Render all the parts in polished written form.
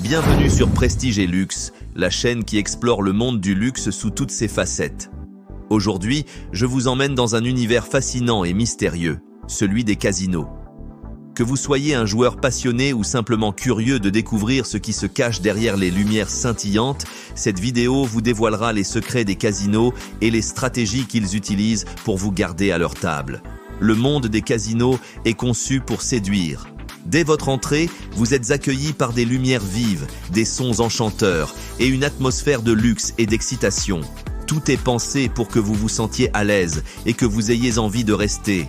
Bienvenue sur Prestige et Luxe, la chaîne qui explore le monde du luxe sous toutes ses facettes. Aujourd'hui, je vous emmène dans un univers fascinant et mystérieux, celui des casinos. Que vous soyez un joueur passionné ou simplement curieux de découvrir ce qui se cache derrière les lumières scintillantes, cette vidéo vous dévoilera les secrets des casinos et les stratégies qu'ils utilisent pour vous garder à leur table. Le monde des casinos est conçu pour séduire. Dès votre entrée, vous êtes accueilli par des lumières vives, des sons enchanteurs et une atmosphère de luxe et d'excitation. Tout est pensé pour que vous vous sentiez à l'aise et que vous ayez envie de rester.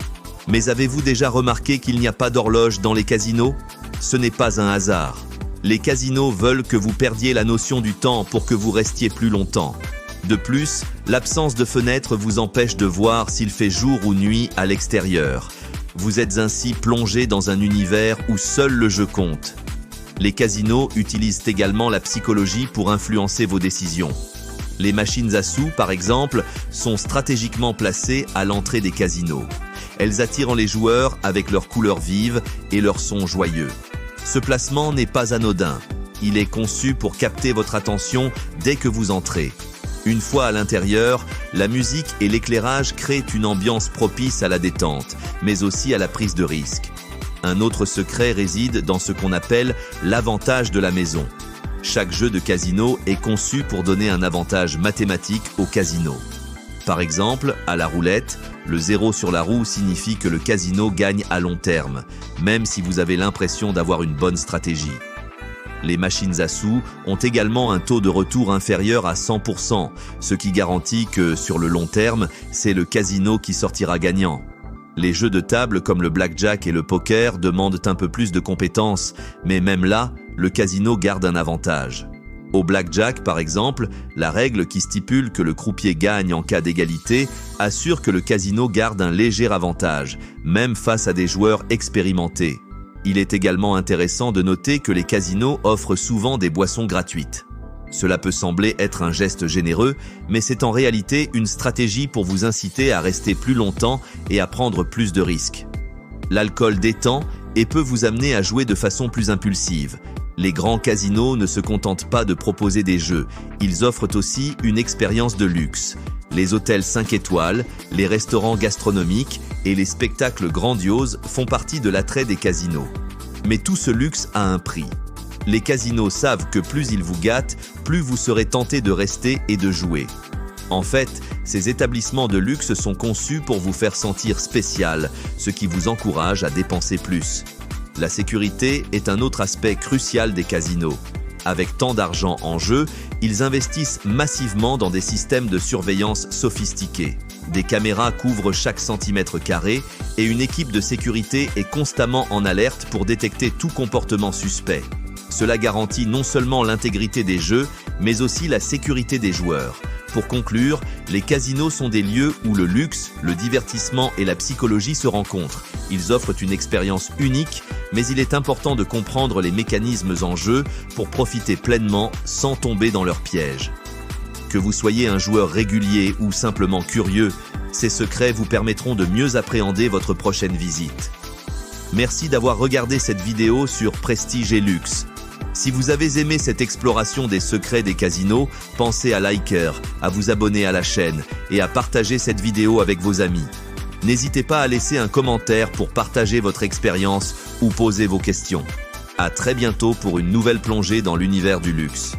Mais avez-vous déjà remarqué qu'il n'y a pas d'horloge dans les casinos? Ce n'est pas un hasard. Les casinos veulent que vous perdiez la notion du temps pour que vous restiez plus longtemps. De plus, l'absence de fenêtre vous empêche de voir s'il fait jour ou nuit à l'extérieur. Vous êtes ainsi plongé dans un univers où seul le jeu compte. Les casinos utilisent également la psychologie pour influencer vos décisions. Les machines à sous, par exemple, sont stratégiquement placées à l'entrée des casinos. Elles attirent les joueurs avec leurs couleurs vives et leurs sons joyeux. Ce placement n'est pas anodin. Il est conçu pour capter votre attention dès que vous entrez. Une fois à l'intérieur, la musique et l'éclairage créent une ambiance propice à la détente, mais aussi à la prise de risque. Un autre secret réside dans ce qu'on appelle l'avantage de la maison. Chaque jeu de casino est conçu pour donner un avantage mathématique au casino. Par exemple, à la roulette, le 0 sur la roue signifie que le casino gagne à long terme, même si vous avez l'impression d'avoir une bonne stratégie. Les machines à sous ont également un taux de retour inférieur à 100%, ce qui garantit que, sur le long terme, c'est le casino qui sortira gagnant. Les jeux de table comme le blackjack et le poker demandent un peu plus de compétences, mais même là, le casino garde un avantage. Au blackjack, par exemple, la règle qui stipule que le croupier gagne en cas d'égalité assure que le casino garde un léger avantage, même face à des joueurs expérimentés. Il est également intéressant de noter que les casinos offrent souvent des boissons gratuites. Cela peut sembler être un geste généreux, mais c'est en réalité une stratégie pour vous inciter à rester plus longtemps et à prendre plus de risques. L'alcool détend et peut vous amener à jouer de façon plus impulsive. Les grands casinos ne se contentent pas de proposer des jeux, ils offrent aussi une expérience de luxe. Les hôtels 5 étoiles, les restaurants gastronomiques et les spectacles grandioses font partie de l'attrait des casinos. Mais tout ce luxe a un prix. Les casinos savent que plus ils vous gâtent, plus vous serez tenté de rester et de jouer. En fait, ces établissements de luxe sont conçus pour vous faire sentir spécial, ce qui vous encourage à dépenser plus. La sécurité est un autre aspect crucial des casinos. Avec tant d'argent en jeu, ils investissent massivement dans des systèmes de surveillance sophistiqués. Des caméras couvrent chaque centimètre carré et une équipe de sécurité est constamment en alerte pour détecter tout comportement suspect. Cela garantit non seulement l'intégrité des jeux, mais aussi la sécurité des joueurs. Pour conclure, les casinos sont des lieux où le luxe, le divertissement et la psychologie se rencontrent. Ils offrent une expérience unique, mais il est important de comprendre les mécanismes en jeu pour profiter pleinement sans tomber dans leurs pièges. Que vous soyez un joueur régulier ou simplement curieux, ces secrets vous permettront de mieux appréhender votre prochaine visite. Merci d'avoir regardé cette vidéo sur Prestige et Luxe. Si vous avez aimé cette exploration des secrets des casinos, pensez à liker, à vous abonner à la chaîne et à partager cette vidéo avec vos amis. N'hésitez pas à laisser un commentaire pour partager votre expérience ou poser vos questions. À très bientôt pour une nouvelle plongée dans l'univers du luxe.